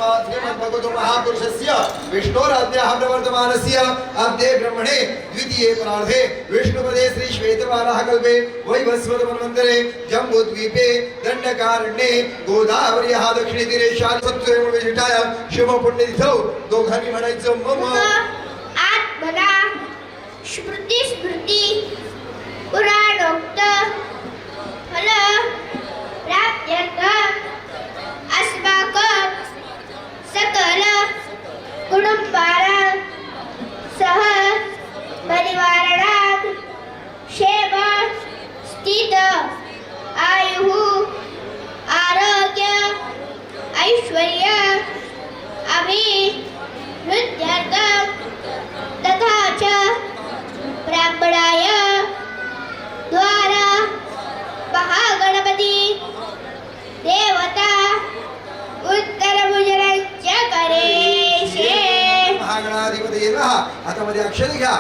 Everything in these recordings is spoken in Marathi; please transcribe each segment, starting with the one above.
श्रीमद्भगवतो महापुरुषस्य विष्णोराज्ञः प्रवर्तमानस्य अद्य ब्रह्मणे द्वितीये परार्धे विष्णुपदे श्री श्वेतवाराह कल्पे वैवस्वत मन्वन्तरे जम्बूद्वीपे दण्डकारण्ये गोदावर्याः दक्षिणे तीरे शालिसत्त्वेन विशिष्टायां शुभपुण्यतिथौ दोघांनी म्हणायचं मम आत्मना स्मृती पुराणोक्त फल प्राप्त्यर्थ अस्माकं सकल कुटुंबानां सह परिवाराणां क्षेम स्थित आयुः आरोग्य ऐश्वर्य अभिवृद्ध्यर्थं तथा च ब्राह्मणाय द्वारा महागणपती देवता उत्तरभुजनश्च करेशे महागणाधिपती आता मध्ये अक्षर घ्या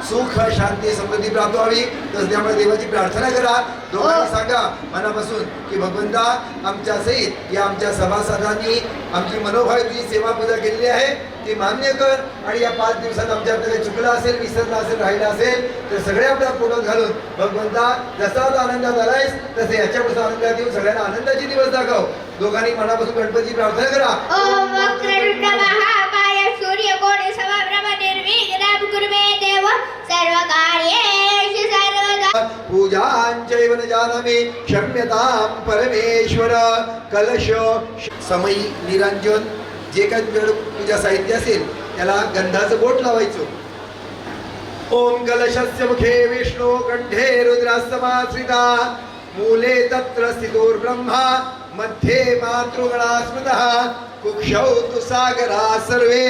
सुख शांती समृद्धी प्राप्त व्हावी तर त्यामुळे देवाची प्रार्थना करा दोघांनी सांगा मनापासून की भगवंता आमच्या सहित या आमच्या सभासदांनी आमची मनोभावे तुझी सेवा पूजा केलेली आहे ती मान्य कर आणि या 5 दिवसात आमच्या काही चुकलं असेल विसरलं असेल राहिलं असेल तर सगळे आपल्या पोटात घालून भगवंता जसा तो आनंदात आलायस तसे याच्यापुढे आनंदात येऊन सगळ्यांना आनंदाची दिवस दाखव दोघांनी मनापासून गणपतीची प्रार्थना करा ओम वक्रतुंड महाकाय सूर्यकोटि समप्रभ निर्विघ्नं कुरु मे देव सर्वकार्येषु सर्वदा पूजांचैव न जानामि क्षम्यतां परमेश्वर कलश समयी निरंजन जे काही पूजा साहित्य असेल त्याला गंधाचं बोट लावायचं ओम कलशस्य मुखे विष्णु कंठे रुद्रास्तमाश्रिता मूले तत्र स्थितोर ब्रह्मा मध्ये मातृगणा स्मृतः कुक्षौ तु सागरा सर्वे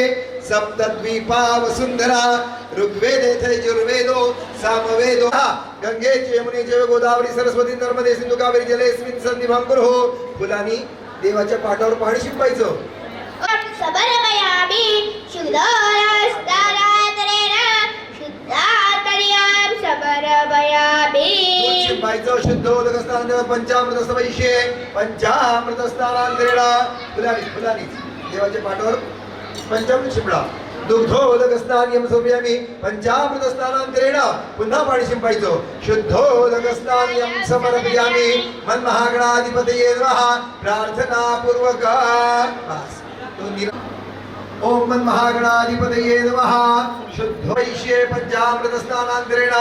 सप्तद्वीपा वसुंधरा ऋग्वेदे यजुर्वेदो सामवेदो गंगे यमुने चैव गोदावरी सरस्वती नर्मदे सिंधु कावेरी जलेस्मिन् सन्निधिं कुरु फुलांनी देवाच्या पाठावर पाणी शिंपायचं सबरमयामि शुद्धोदस्तारात्रेण शुद्धात्मन्यां सबरमयामि शिंपायचं शुद्धोदकस्तान पंचामृत वैश्ये पंचामृत स्नानांतरेण फुलांनी देवाच्या पाठावर पंचामृत शिंपडा दुग्धोदकस्नानियम समयामि पंचामृत स्नानांतरेण पुन्हा पाणी शिंपायचं शुद्धोदकस्नानियम समर्पयामि मन्महागणाधिपतये नमः प्रार्थना पूर्वक ओम मन्महागणाधिपतये नमः शुद्धो वैश्ये पंचामृत स्नानांतरेण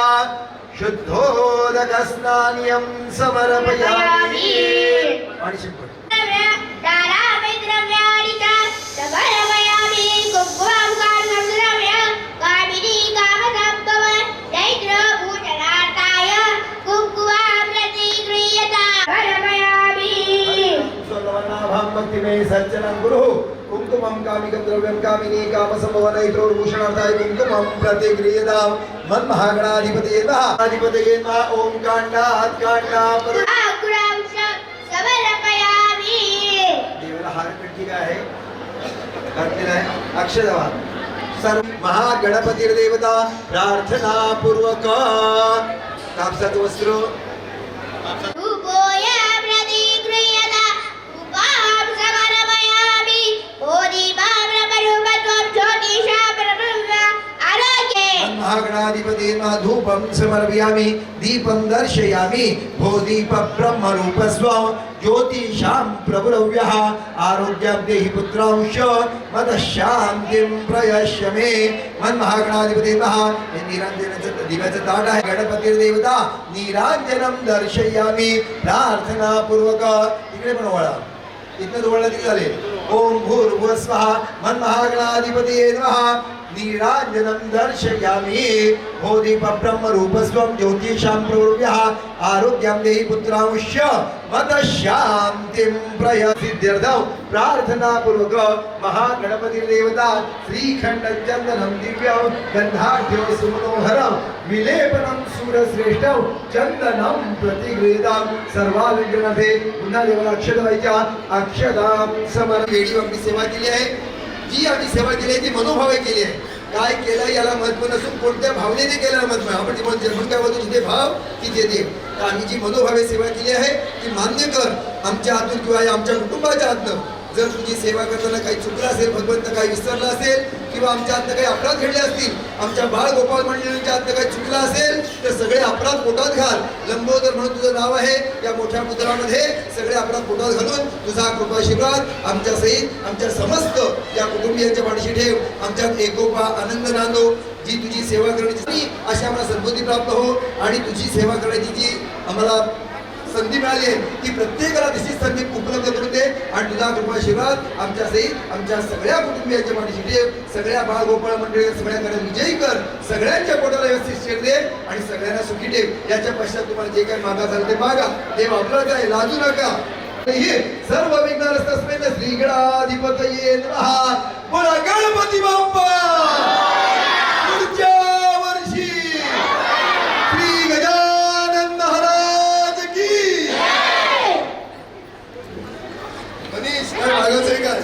शुद्धोदकस्नानियम समर्पयामि पाणी शिंपड भक्तिमय सज्जनं गुरु कुंकुमं कामिकं द्रव्यं कामिनी कामसंभवनैत्रोर्भूषणार्थाय कुंकुमं प्रतिगृह्यतां मन्महागणाधिपतये नमः ओम कांडात् कांडापर समर्पयामि देवाला हारकट्टी काय आहे घातलेला आहे अक्षरवा सर्व महागणपतीर्देवता प्रार्थना पूर्वक कापसाचं वस्त्र महागणाधिपते नमः धूपं समर्पयामि दीपं दर्शयामि भो दीप ब्रह्म रूपस्वं ज्योतिषां प्रभुरव्यः आरोग्यं देहि पुत्रांश मद शान्तिं प्रयश्य मे मन्महागणाधिपते नमः निरंजनाचं दिव्याचं ताट आहे गणपतीर्देवता निरंजनं दर्शयामि प्रार्थना पूर्वक इकडे पण वळा इथनं वळला किती झाले ओम भूर्भुवस्वः मन्महागणाधिपतये नमः निरांजनं दर्शयामि बोधिप ब्रह्म रूपस्वं ज्योतिषां प्रवृभ्यः आरोग्यं देहि पुत्रांश मद शान्तिं प्रयसिद्ध्यर्थं प्रार्थना पूर्वक महागणपति देवता श्रीखंड चंदनं दिव्यं गंधाढ्यो सुमनोहरं विलेपनं सूरश्रेष्ठं चंदनं प्रतिगृहीतं सर्वालंकृते पुन्हा देवाला अक्षता व्हायच्या अक्षतां समर्पयामि आपली सेवा केली आहे जी आम्ही सेवा केली आहे ती मनोभावे केली आहे काय केलं याला महत्व नसून कोणत्या भावनेने केलं महत्व आहे आपण ती जन्म काय होतो जिथे भाव तिथे देव तर आम्ही जी मनोभावे सेवा केली आहे ती मान्य कर आमच्या हातून किंवा आमच्या कुटुंबाच्या हातून जर तुझी सेवा करताना काही चुकलं असेल, भगवंत काही विसरलं असेल किंवा आमच्या हातनं काही अपराध घडले असतील, आमच्या बाळ गोपाळ मंडळींच्या हातनं काही चुकलं असेल तर सगळे अपराध पोटात घाल. लंबोदर म्हणून तुझं नाव आहे या मोठ्या पुतळामध्ये. सगळे अपराध पोटात घालून तुझा कृपाशीर्वाद आमच्या सहित आमच्या समस्त या कुटुंबियांच्या पाठीशी ठेव. आमच्यात एकोपा आनंद नांदो. जी तुझी सेवा करण्याची अशी आम्हाला सद्बुद्धी प्राप्त हो आणि तुझी सेवा करण्याची जी आम्हाला संधी मिळाली आहे ती प्रत्येकाला तशीच संधी उपलब्ध करून दे आणि तुझा कृपाशीर्वाद आमच्या सहित आमच्या सगळ्या कुटुंबियांच्या पाठीशी ठेव. सगळ्या बाळ गोपाळ मंडळी सगळ्यांकडे विजयी कर. सगळ्यांच्या पोटाला व्यवस्थित शेर दे आणि सगळ्यांना सुखी ठेव. याच्या पश्चात तुम्हाला जे काही मागा झालं ते मागा. देव आपलंच आहे, लाजू नका. हे सर्व विघ्नहस्तस्मै श्री गणाधिपतये नमः. बोला गणपती बाप्पा. पुढच्या वर्षी श्री गजानन महाराज की. मनीष काय मागायचंय काय?